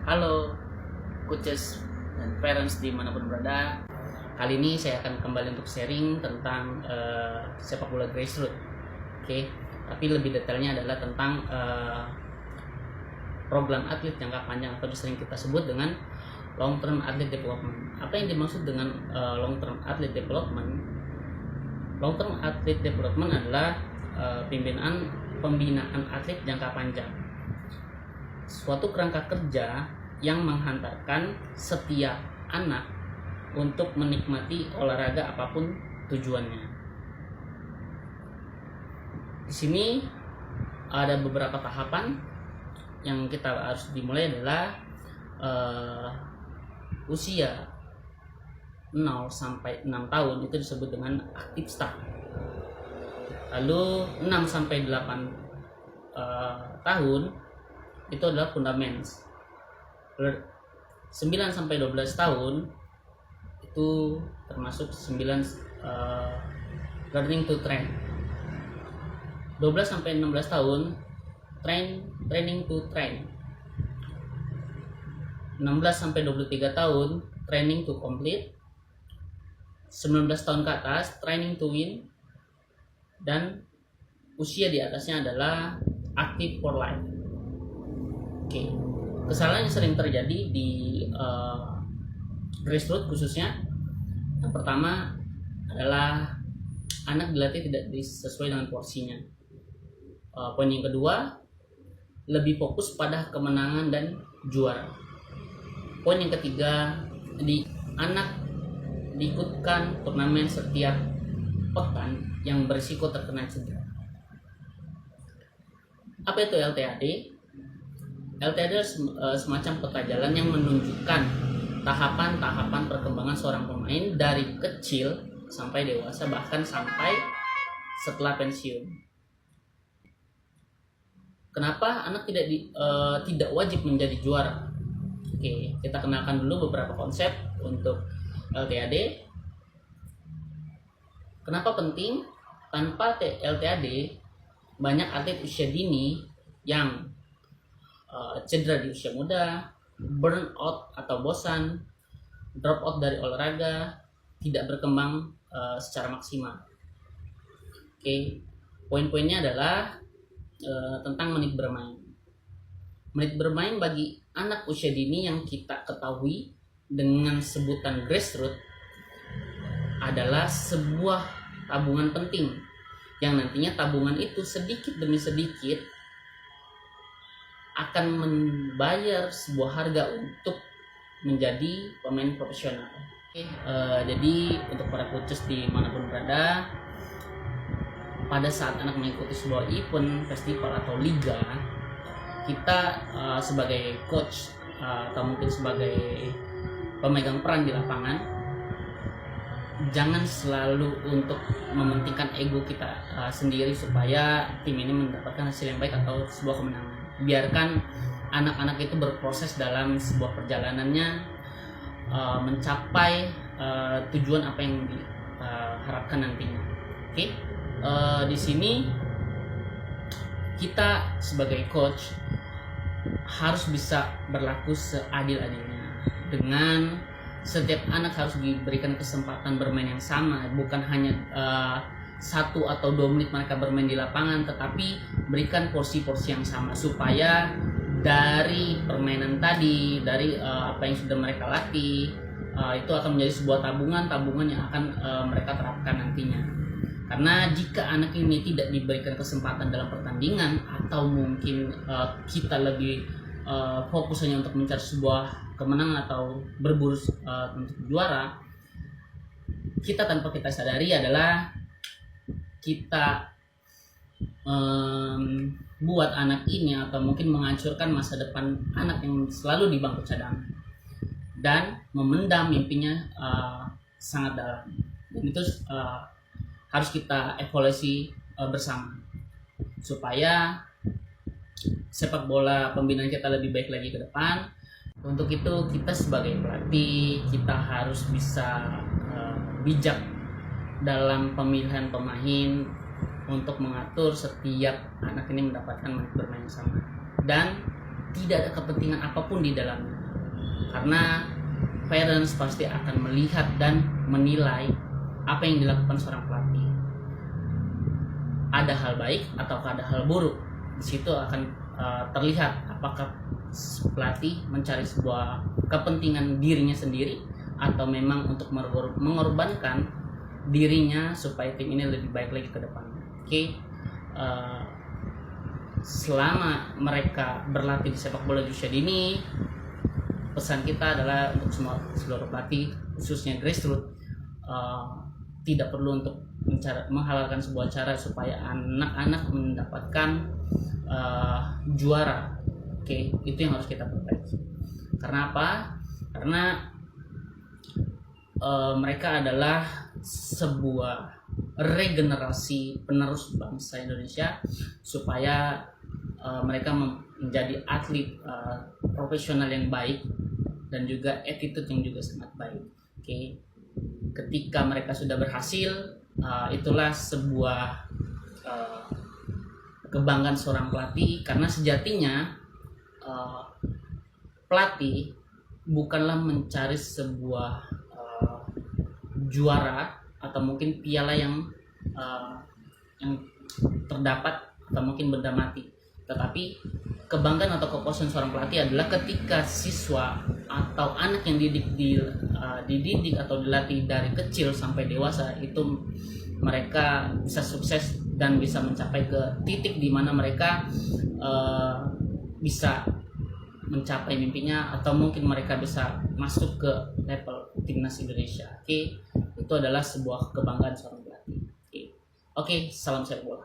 Halo coaches dan parents dimanapun berada. Kali ini saya akan kembali untuk sharing tentang sepak bola grassroots. Oke, tapi lebih detailnya adalah tentang program atlet jangka panjang atau sering kita sebut dengan long term athlete development. Apa yang dimaksud dengan long term athlete development? Long term athlete development adalah pembinaan atlet jangka panjang. Suatu kerangka kerja yang menghantarkan setiap anak untuk menikmati olahraga apapun tujuannya. Di sini ada beberapa tahapan yang kita harus dimulai adalah usia 0 sampai 6 tahun itu disebut dengan active start. Lalu 6 sampai 8 tahun itu adalah fundaments. 9 sampai 12 tahun itu termasuk 9 learning to train. 12 sampai 16 tahun training to train. 16 sampai 23 tahun training to complete. 19 tahun ke atas training to win. Dan usia di atasnya adalah active for life. Oke. Kesalahan yang sering terjadi di grassroots khususnya, yang pertama adalah anak dilatih tidak sesuai dengan porsinya. Poin yang kedua, lebih fokus pada kemenangan dan juara. Poin yang ketiga, anak diikutkan turnamen setiap pekan yang berisiko terkena cedera. Apa itu LTAD? LTAD adalah semacam peta jalan yang menunjukkan tahapan-tahapan perkembangan seorang pemain dari kecil sampai dewasa, bahkan sampai setelah pensiun. Kenapa anak tidak wajib menjadi juara? Oke, kita kenalkan dulu beberapa konsep untuk LTAD. Kenapa penting? Tanpa LTAD, banyak atlet usia dini yang cedera di usia muda, burn out atau bosan, drop out dari olahraga, tidak berkembang secara maksimal. Oke, poin-poinnya adalah tentang menit bermain. Menit bermain bagi anak usia dini yang kita ketahui dengan sebutan grassroots adalah sebuah tabungan penting yang nantinya tabungan itu sedikit demi sedikit akan membayar sebuah harga untuk menjadi pemain profesional. Jadi untuk para coaches dimanapun berada, pada saat anak mengikuti sebuah event, festival atau liga, kita sebagai coach atau mungkin sebagai pemegang peran di lapangan, jangan selalu untuk mementingkan ego kita sendiri supaya tim ini mendapatkan hasil yang baik atau sebuah kemenangan. Biarkan anak-anak itu berproses dalam sebuah perjalanannya mencapai tujuan apa yang diharapkan nantinya. Oke, di sini kita sebagai coach harus bisa berlaku seadil-adilnya dengan setiap anak harus diberikan kesempatan bermain yang sama, bukan hanya 1 atau 2 menit mereka bermain di lapangan, tetapi berikan porsi-porsi yang sama supaya dari permainan tadi, dari apa yang sudah mereka latih, itu akan menjadi sebuah tabungan yang akan mereka terapkan nantinya. Karena jika anak ini tidak diberikan kesempatan dalam pertandingan atau mungkin kita lebih fokus hanya untuk mencari sebuah kemenangan atau berburu untuk juara, kita tanpa kita sadari adalah kita buat anak ini atau mungkin menghancurkan masa depan anak yang selalu di bangku cadangan dan memendam mimpinya sangat dalam. Dan itu harus kita evaluasi bersama supaya sepak bola pembinaan kita lebih baik lagi ke depan. Untuk itu kita sebagai pelatih kita harus bisa bijak dalam pemilihan pemain untuk mengatur setiap anak ini mendapatkan menit bermain yang sama. Dan tidak ada kepentingan apapun di dalamnya, karena parents pasti akan melihat dan menilai apa yang dilakukan seorang pelatih. Ada hal baik atau ada hal buruk. Di situ akan terlihat apakah pelatih mencari sebuah kepentingan dirinya sendiri atau memang untuk mengorbankan dirinya supaya tim ini lebih baik lagi ke depannya. Oke. Selama mereka berlatih di sepak bola di usia dini, pesan kita adalah untuk seluruh pelatih, khususnya grassroots, tidak perlu untuk menghalalkan sebuah cara supaya anak-anak mendapatkan juara. Oke, itu yang harus kita perbaiki. Karena apa? Karena mereka adalah sebuah regenerasi penerus bangsa Indonesia, supaya mereka menjadi atlet profesional yang baik dan juga attitude yang juga sangat baik. Oke. Ketika mereka sudah berhasil, itulah sebuah kebanggaan seorang pelatih, karena sejatinya pelatih bukanlah mencari sebuah juara atau mungkin piala yang terdapat atau mungkin benda mati, tetapi kebanggaan atau kepuasan seorang pelatih adalah ketika siswa atau anak yang dididik atau dilatih dari kecil sampai dewasa itu mereka bisa sukses dan bisa mencapai ke titik di mana mereka bisa mencapai mimpinya, atau mungkin mereka bisa masuk ke level timnas Indonesia. Oke, itu adalah sebuah kebanggaan seorang pelatih. Oke, salam sepak bola.